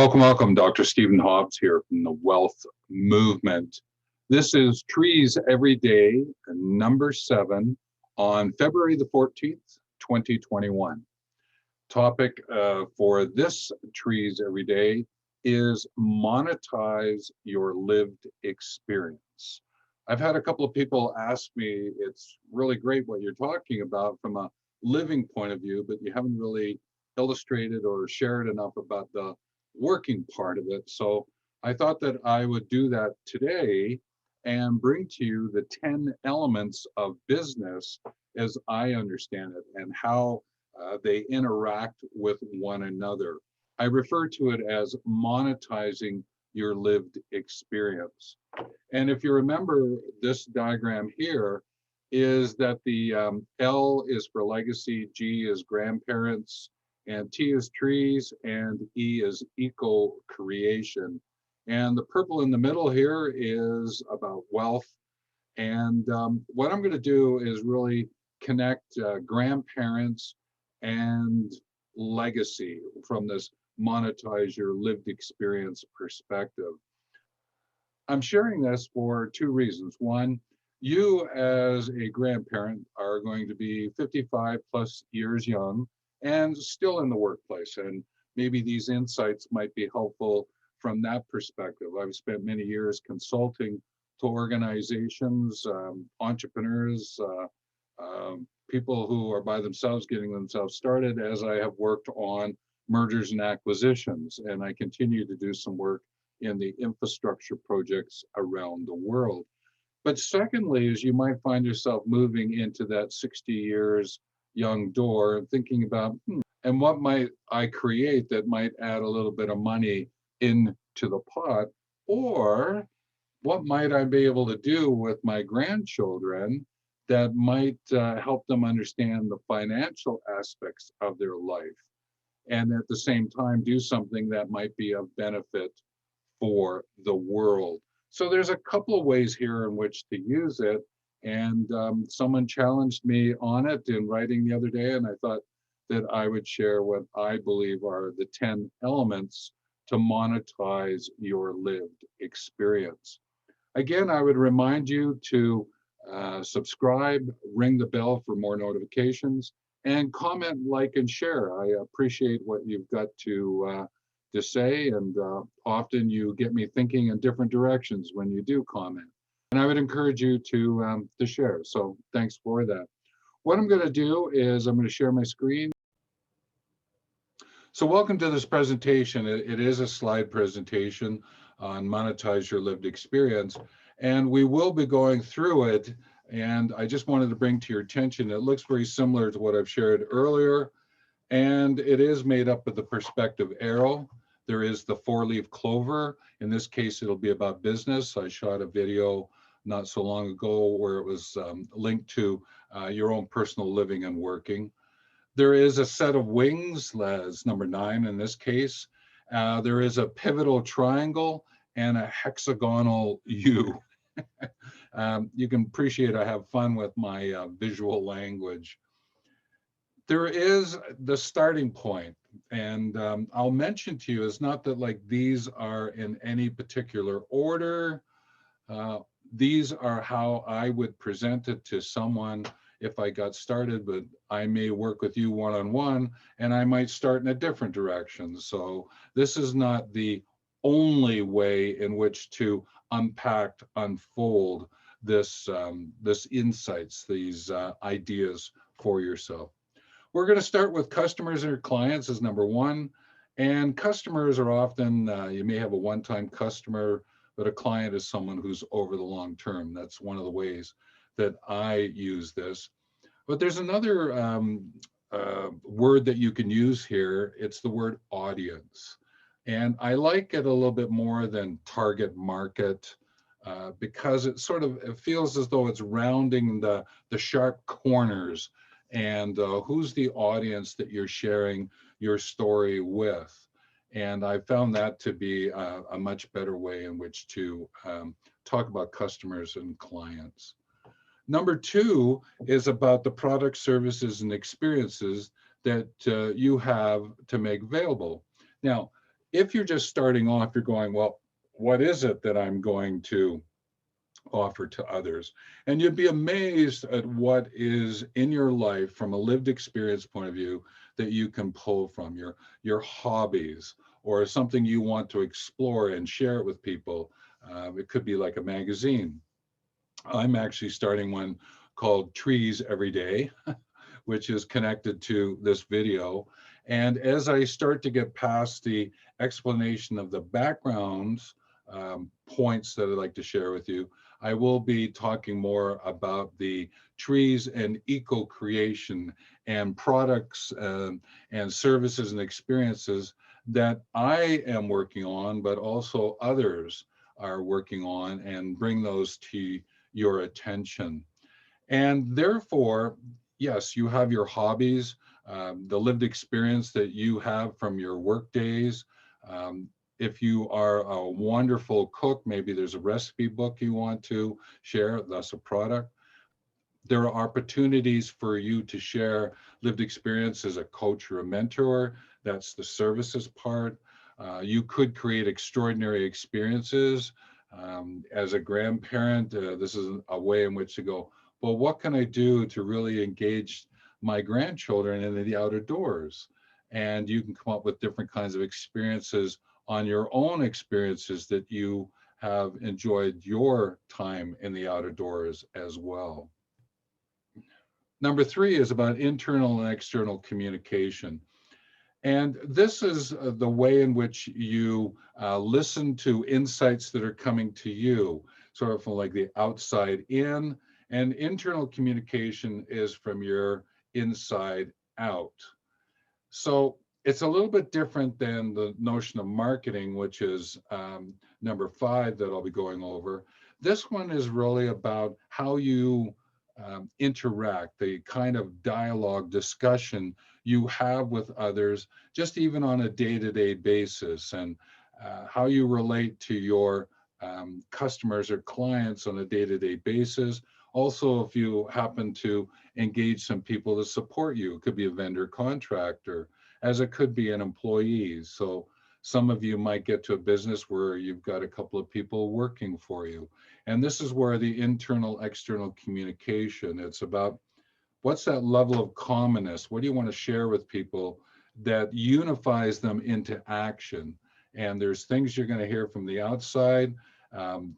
Welcome. Dr. Stephen Hobbs here from the Wellth Movement. This is Trees Every Day, number 7 on February the 14th, 2021. Topic for this Trees Every Day is monetize your lived experience. I've had a couple of people ask me, it's really great what you're talking about from a living point of view, but you haven't really illustrated or shared enough about the working part of it. So I thought that I would do that today and bring to you the 10 elements of business as I understand it and how they interact with one another. I refer to it as monetizing your lived experience. And if you remember, this diagram here is that the L is for legacy, G is grandparents, and T is trees, and E is EcoCreation. And the purple in the middle here is about wealth. And what I'm going to do is really connect grandparents and legacy from this monetize your lived experience perspective. I'm sharing this for 2 reasons. One, you as a grandparent are going to be 55 plus years young and still in the workplace. And maybe these insights might be helpful from that perspective. I've spent many years consulting to organizations, entrepreneurs, people who are by themselves getting themselves started, as I have worked on mergers and acquisitions. And I continue to do some work in the infrastructure projects around the world. But secondly, is you might find yourself moving into that 60 years young door and thinking about, and what might I create that might add a little bit of money into the pot? Or what might I be able to do with my grandchildren that might help them understand the financial aspects of their life, and at the same time do something that might be of benefit for the world? So there's a couple of ways here in which to use it. And someone challenged me on it in writing the other day, and I thought that I would share what I believe are the 10 elements to monetize your lived experience. Again, I would remind you to subscribe, ring the bell for more notifications, and comment, like, and share. I appreciate what you've got to say, and often you get me thinking in different directions when you do comment. And I would encourage you to share. So thanks for that. What I'm going to do is I'm going to share my screen. So welcome to this presentation. It is a slide presentation on monetize your lived experience, and we will be going through it. And I just wanted to bring to your attention, it looks very similar to what I've shared earlier, and it is made up of the perspective arrow. There is the 4-leaf clover. In this case, it'll be about business. I shot a video not so long ago where it was linked to your own personal living and working. There is a set of wings, as number 9 in this case. There is a pivotal triangle and a hexagonal U. You can appreciate I have fun with my visual language. There is the starting point, and I'll mention to you, it's not that like these are in any particular order. These are how I would present it to someone if I got started, but I may work with you one-on-one, and I might start in a different direction. So this is not the only way in which to unfold this insights, these ideas for yourself. We're going to start with customers or clients as number 1. And customers are often, you may have a one-time customer, but a client is someone who's over the long term. That's one of the ways that I use this. But there's another word that you can use here. It's the word audience. And I like it a little bit more than target market because it sort of, it feels as though it's rounding the sharp corners. And who's the audience that you're sharing your story with? And I found that to be a much better way in which to talk about customers and clients. Number 2 is about the products, services, and experiences that you have to make available. Now, If you're just starting off, you're going, well, what is it that I'm going to offer to others? And you'd be amazed at what is in your life from a lived experience point of view that you can pull from your hobbies or something you want to explore and share it with people. It could be like a magazine. I'm actually starting one called Trees Every Day, which is connected to this video. And as I start to get past the explanation of the backgrounds points that I'd like to share with you, I will be talking more about the trees and eco-creation and products and services and experiences that I am working on, but also others are working on, and bring those to your attention. And therefore, yes, you have your hobbies, the lived experience that you have from your work days. Um, if you are a wonderful cook, maybe there's a recipe book you want to share, that's a product. There are opportunities for you to share lived experience as a coach or a mentor. That's the services part. You could create extraordinary experiences. As a grandparent, this is a way in which to go, well, what can I do to really engage my grandchildren in the outer doors? And you can come up with different kinds of experiences on your own experiences that you have enjoyed your time in the outer doors as well. Number three is about internal and external communication. And this is the way in which you listen to insights that are coming to you, sort of from like the outside in. And internal communication is from your inside out. So it's a little bit different than the notion of marketing, which is number five that I'll be going over. This one is really about how you interact, the kind of dialogue, discussion you have with others, just even on a day-to-day basis, and how you relate to your customers or clients on a day-to-day basis. Also, if you happen to engage some people to support you, it could be a vendor contractor, as it could be an employee. So some of you might get to a business where you've got a couple of people working for you. And this is where the internal external communication, it's about what's that level of commonness? What do you want to share with people that unifies them into action? And there's things you're going to hear from the outside. Um,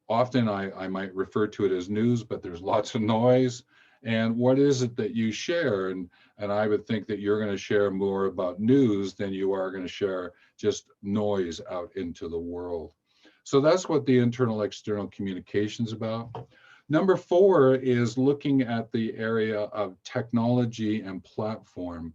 Often I might refer to it as news, but there's lots of noise. And what is it that you share? And I would think that you're going to share more about news than you are going to share just noise out into the world. So that's what the internal external communication is about. Number four is looking at the area of technology and platform.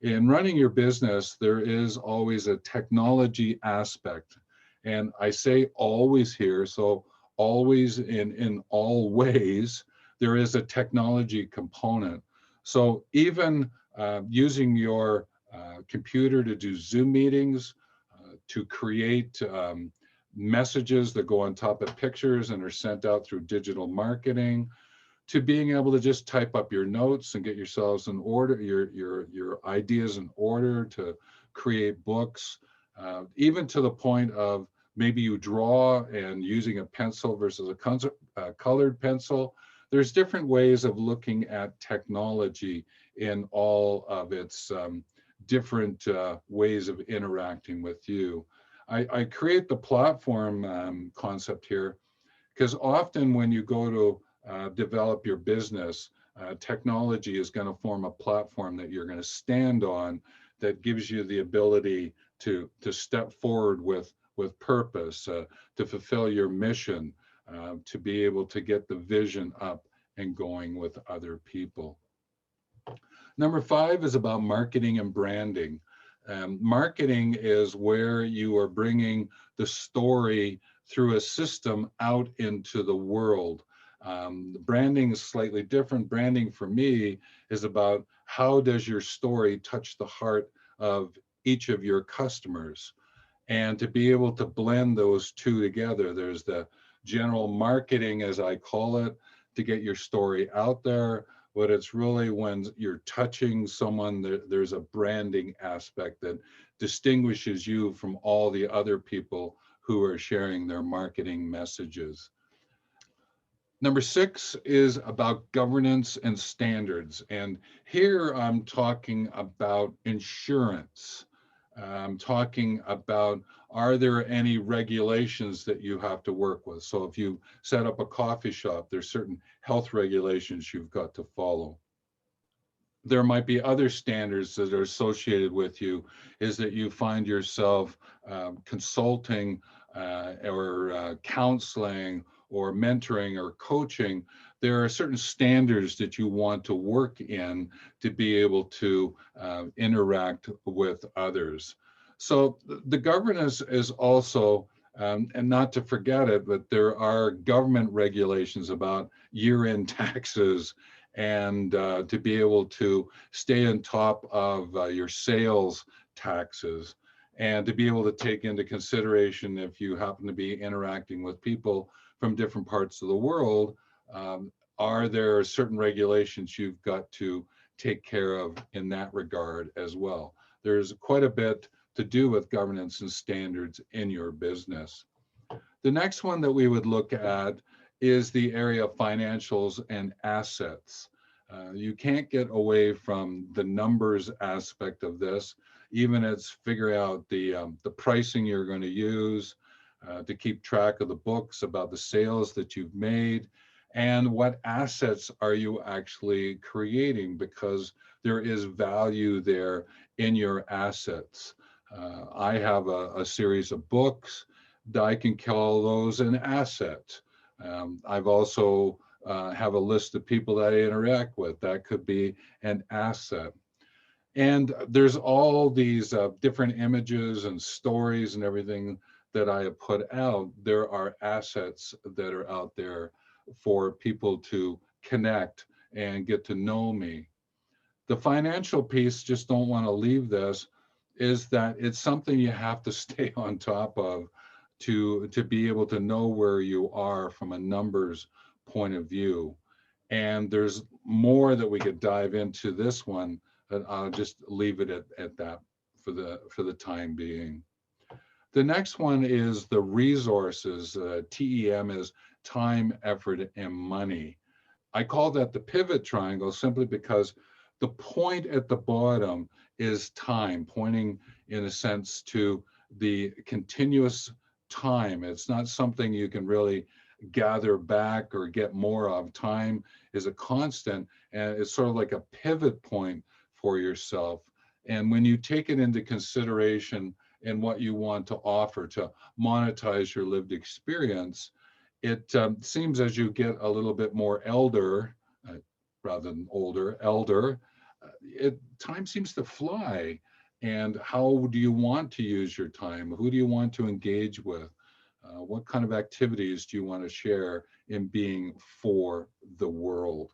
In running your business, there is always a technology aspect. And I say always here, so always in all ways, there is a technology component. So even using your computer to do Zoom meetings, to create messages that go on top of pictures and are sent out through digital marketing, to being able to just type up your notes and get yourselves in order, your ideas in order, to create books, even to the point of maybe you draw and using a pencil versus a colored pencil. There's different ways of looking at technology in all of its different ways of interacting with you. I create the platform concept here because often when you go to develop your business, technology is going to form a platform that you're going to stand on that gives you the ability to step forward with purpose, to fulfill your mission, to be able to get the vision up and going with other people. Number five is about marketing and branding. Marketing is where you are bringing the story through a system out into the world. Branding is slightly different. Branding for me is about how does your story touch the heart of each of your customers, and to be able to blend those two together. There's the general marketing, as I call it, to get your story out there, but it's really when you're touching someone, there's a branding aspect that distinguishes you from all the other people who are sharing their marketing messages. Number 6 is about governance and standards. And here I'm talking about insurance. I'm talking about, are there any regulations that you have to work with? So if you set up a coffee shop, there's certain health regulations you've got to follow. There might be other standards that are associated with you, is that you find yourself consulting or counseling or mentoring or coaching. There are certain standards that you want to work in to be able to interact with others. So the governance is also, and not to forget it, but there are government regulations about year-end taxes, and to be able to stay on top of your sales taxes, and to be able to take into consideration, if you happen to be interacting with people from different parts of the world, are there certain regulations you've got to take care of in that regard as well? There's quite a bit to do with governance and standards in your business. The next one that we would look at is the area of financials and assets. You can't get away from the numbers aspect of this. Even it's figuring out the pricing you're going to use, to keep track of the books about the sales that you've made, and what assets are you actually creating, because there is value there in your assets. I have a series of books. I can call those an asset. I've also have a list of people that I interact with. That could be an asset. And there's all these different images and stories and everything that I have put out. There are assets that are out there for people to connect and get to know me. The financial piece, just don't want to leave this, is that it's something you have to stay on top of to be able to know where you are from a numbers point of view. And there's more that we could dive into this one, but I'll just leave it at that for the time being. The next one is the resources. TEM is time, effort, and money. I call that the pivot triangle simply because the point at the bottom is time, pointing in a sense to the continuous time. It's not something you can really gather back or get more of. Time is a constant, and it's sort of like a pivot point for yourself. And when you take it into consideration in what you want to offer to monetize your lived experience, it seems as you get a little bit more elder, rather than older, elder, time seems to fly. And how do you want to use your time? Who do you want to engage with? What kind of activities do you want to share in being for the world?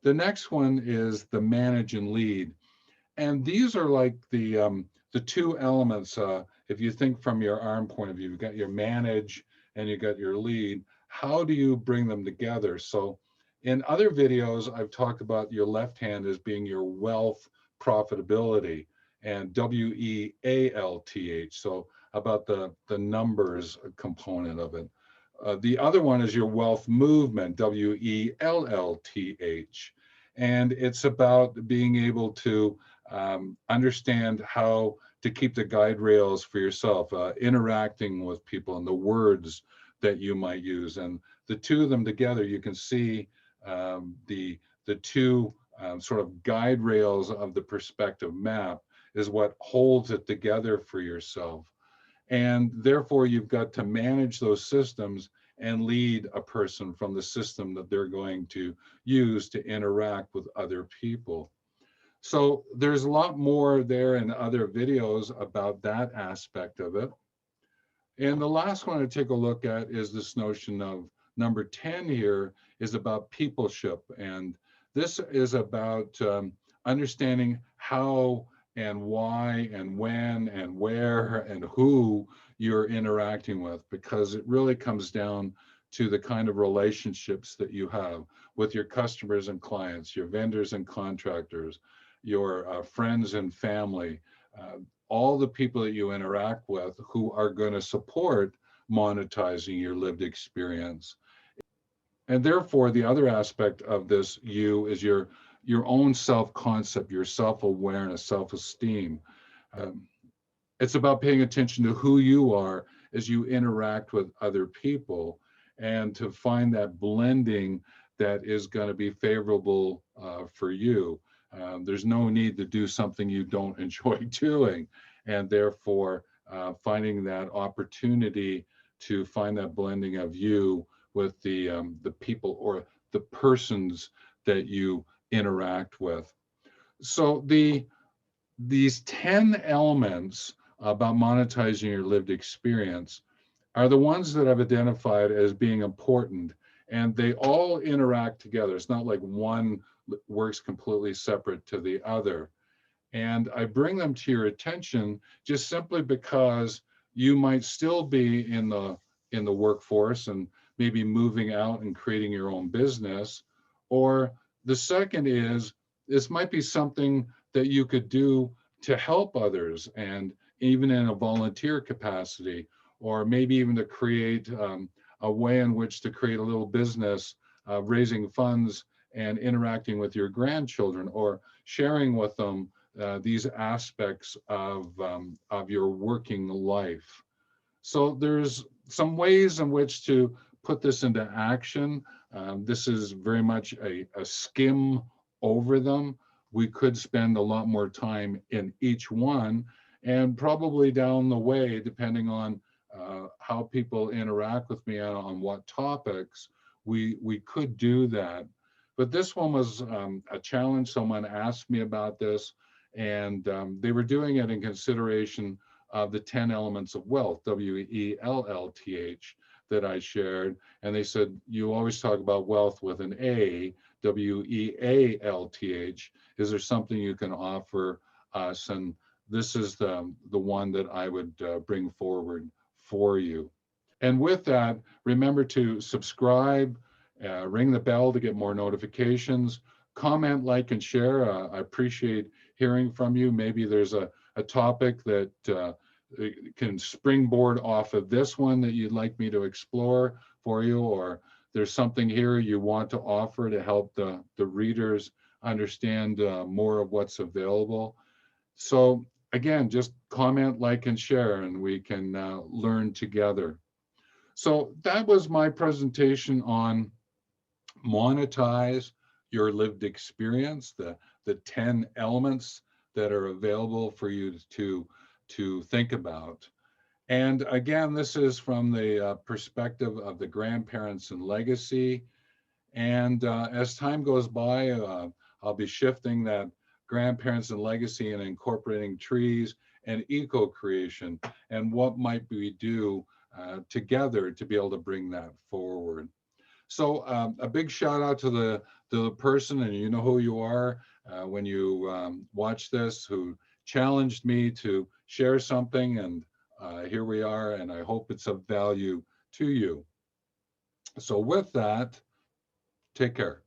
The next one is the manage and lead. And these are like the two elements. If you think from your arm point of view, you've got your manage and you got your lead. How do you bring them together? So in other videos, I've talked about your left hand as being your wealth profitability, and WEALTH. So about the numbers component of it. The other one is your wealth movement, WELLTH. And it's about being able to understand how to keep the guide rails for yourself, interacting with people and the words that you might use. And the two of them together, you can see the two sort of guide rails of the perspective map is what holds it together for yourself. And therefore, you've got to manage those systems and lead a person from the system that they're going to use to interact with other people. So there's a lot more there in other videos about that aspect of it. And the last one to take a look at is this notion of number 10 here is about peopleship. And this is about understanding how and why and when and where and who you're interacting with, because it really comes down to the kind of relationships that you have with your customers and clients, your vendors and contractors, your friends and family, all the people that you interact with who are going to support monetizing your lived experience. And therefore, the other aspect of this you is your own self-concept, your self-awareness, self-esteem. Um, it's about paying attention to who you are as you interact with other people, and to find that blending that is going to be favorable for you. There's no need to do something you don't enjoy doing, and therefore finding that opportunity to find that blending of you with the people or the persons that you interact with. So these 10 elements about monetizing your lived experience are the ones that I've identified as being important, and they all interact together. It's not like one works completely separate to the other. And I bring them to your attention just simply because you might still be in the workforce and maybe moving out and creating your own business. Or the second is, this might be something that you could do to help others, and even in a volunteer capacity, or maybe even to create a way in which to create a little business, raising funds and interacting with your grandchildren, or sharing with them these aspects of your working life. So there's some ways in which to put this into action. This is very much a skim over them. We could spend a lot more time in each one, and probably down the way, depending on how people interact with me on what topics, we could do that. But this one was a challenge. Someone asked me about this, and they were doing it in consideration of the 10 elements of wealth, W-E-L-L-T-H, that I shared. And they said, you always talk about wealth with an A, W-E-A-L-T-H. Is there something you can offer us? And this is the one that I would bring forward for you. And with that, remember to subscribe, ring the bell to get more notifications, comment, like, and share. I appreciate hearing from you. Maybe there's a topic that can springboard off of this one that you'd like me to explore for you, or there's something here you want to offer to help the readers understand more of what's available. So again, just comment, like, and share, and we can learn together. So that was my presentation on monetize your lived experience, the 10 elements that are available for you to think about. And again, this is from the perspective of the grandparents and legacy. And as time goes by, I'll be shifting that grandparents and legacy and incorporating trees and eco-creation, and what might we do together to be able to bring that forward. So a big shout out to the person, and you know who you are when you watch this, who challenged me to share something, and here we are, and I hope it's of value to you. So with that, take care.